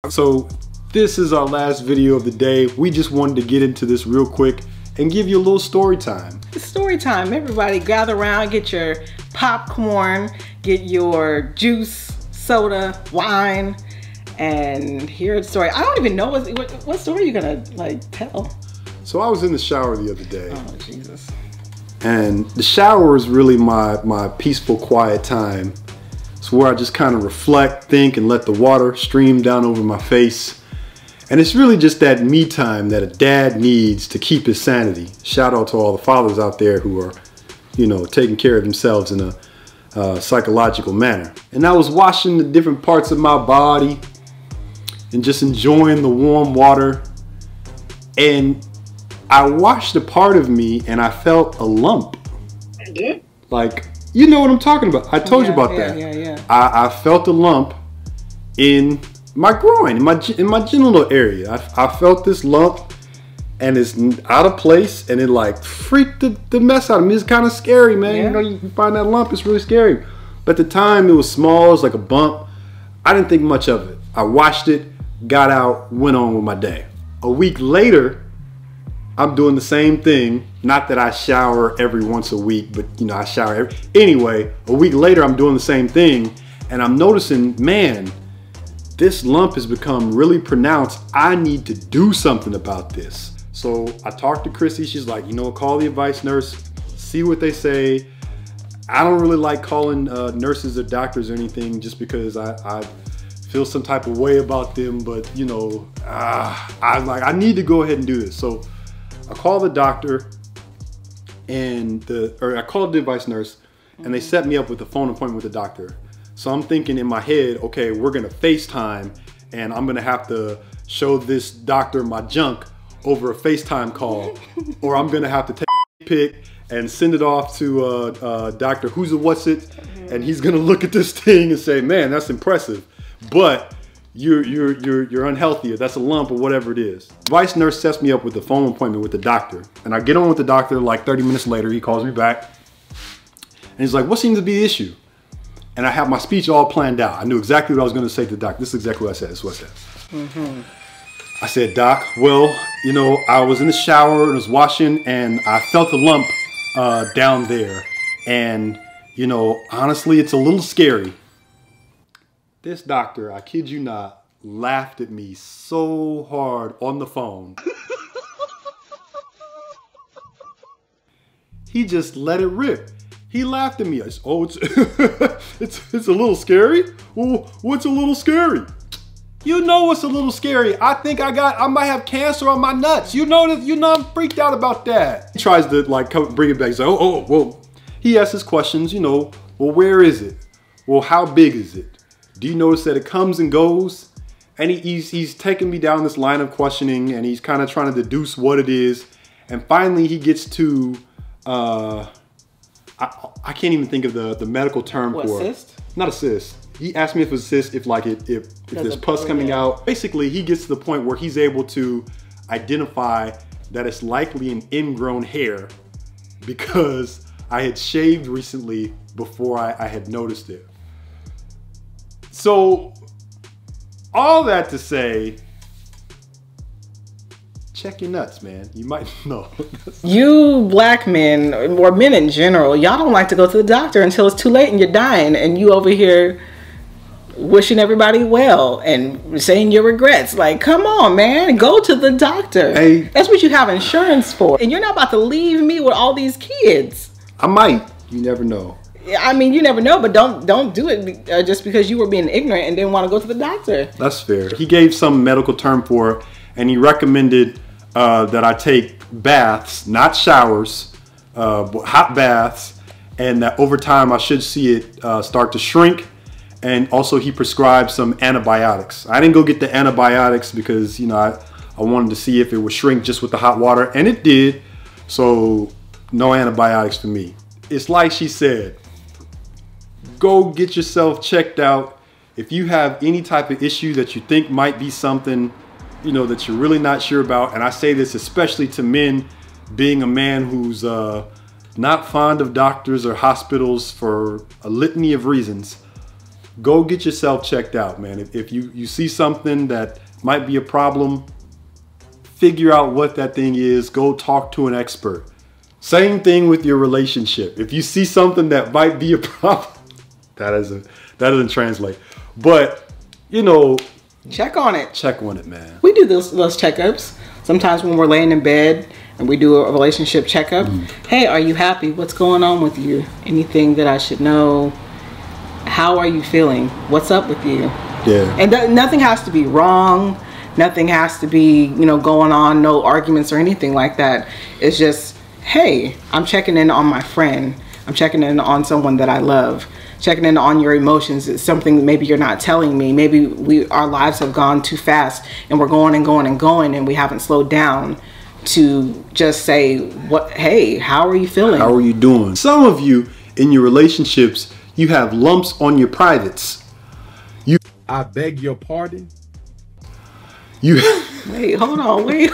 So this is our last video of the day. We just wanted to get into this real quick and give you a little story time. It's story time. Everybody gather around, get your popcorn, get your juice, soda, wine, and hear the story. I don't even know what story you're gonna like tell. So I was in the shower the other day. Oh, Jesus. And the shower is really my peaceful, quiet time. It's where I just kind of reflect, think, and let the water stream down over my face. And it's really just that me time that a dad needs to keep his sanity. Shout out to all the fathers out there who are, you know, taking care of themselves in a psychological manner. And I was washing the different parts of my body and just enjoying the warm water. And I washed a part of me and I felt a lump. Like, you know what I'm talking about. I told you about that. Yeah. I felt a lump in my groin, in my genital area. I felt this lump and it's out of place and it like freaked the mess out of me. It's kind of scary, man. Yeah. You know, you find that lump, it's really scary. But at the time it was small, it was like a bump. I didn't think much of it. I washed it, got out, went on with my day. A week later, I'm doing the same thing. Not that I shower every once a week, but you know, I shower anyway, a week later I'm doing the same thing and I'm noticing, man, this lump has become really pronounced. I need to do something about this. So I talked to Chrissy, she's like, you know, call the advice nurse, see what they say. I don't really like calling nurses or doctors or anything just because I feel some type of way about them, but you know, I need to go ahead and do this. So I called the doctor and I called the advice nurse and they set me up with a phone appointment with the doctor. So I'm thinking in my head, okay, we're gonna FaceTime and I'm gonna have to show this doctor my junk over a FaceTime call, or I'm gonna have to take a pic and send it off to Dr. Who's a What's It, and he's gonna look at this thing and say, man, that's impressive, but you're unhealthy, or that's a lump, or whatever it is. The advice nurse sets me up with a phone appointment with the doctor, and I get on with the doctor. Like 30 minutes later, he calls me back, and he's like, what seems to be the issue? And I have my speech all planned out. I knew exactly what I was going to say to the doctor. This is exactly what I said. This is what I said. I said, Doc, well, you know, I was in the shower and I was washing, and I felt a lump down there, and you know, honestly, it's a little scary. This doctor, I kid you not, laughed at me so hard on the phone. He just let it rip. He laughed at me. I said, oh, it's a little scary? Well, what's a little scary? You know what's a little scary. I think I might have cancer on my nuts. You know I'm freaked out about that. He tries to like bring it back. He's like, oh, well, he asks his questions, you know, well, where is it? Well, how big is it? Do you notice that it comes and goes? And he's taking me down this line of questioning, and he's kind of trying to deduce what it is. And finally he gets to, I can't even think of the medical term for it. What, cyst? Not a cyst. He asked me if it was a cyst, if there's pus coming out. Basically, he gets to the point where he's able to identify that it's likely an ingrown hair because I had shaved recently before I had noticed it. So, all that to say, check your nuts, man. You might know. You black men, or men in general, y'all don't like to go to the doctor until it's too late and you're dying, and you over here wishing everybody well and saying your regrets. Like, come on, man, go to the doctor. Hey, that's what you have insurance for. And you're not about to leave me with all these kids. I might. You never know. I mean, you never know, but don't do it just because you were being ignorant and didn't want to go to the doctor. That's fair. He gave some medical term for it, and he recommended that I take baths, not showers, but hot baths, and that over time I should see it start to shrink. And also he prescribed some antibiotics. I didn't go get the antibiotics because, you know, I wanted to see if it would shrink just with the hot water, and it did. So no antibiotics for me. It's like she said, go get yourself checked out. If you have any type of issue that you think might be something, you know, that you're really not sure about, and I say this especially to men, being a man who's not fond of doctors or hospitals for a litany of reasons, go get yourself checked out, man. If you see something that might be a problem, figure out what that thing is. Go talk to an expert. Same thing with your relationship. If you see something that might be a problem, that doesn't translate. But, you know, check on it. Check on it, man. We do those checkups. Sometimes when we're laying in bed and we do a relationship checkup. Hey, are you happy? What's going on with you? Anything that I should know? How are you feeling? What's up with you? Yeah. And nothing has to be wrong. Nothing has to be, you know, going on, no arguments or anything like that. It's just, hey, I'm checking in on my friend. I'm checking in on someone that I love. Checking in on your emotions. It's something that maybe you're not telling me. Maybe our lives have gone too fast and we're going and going and going and we haven't slowed down to just say, hey, how are you feeling? How are you doing? Some of you in your relationships, you have lumps on your privates. I beg your pardon? Wait, hold on, wait.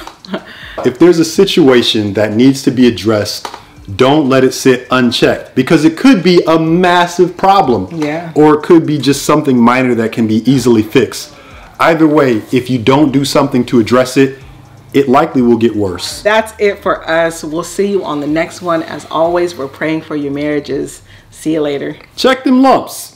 If there's a situation that needs to be addressed, don't let it sit unchecked, because it could be a massive problem. Yeah. Or it could be just something minor that can be easily fixed. Either way, if you don't do something to address it, it likely will get worse. That's it for us. We'll see you on the next one. As always, we're praying for your marriages. See you later. Check them lumps.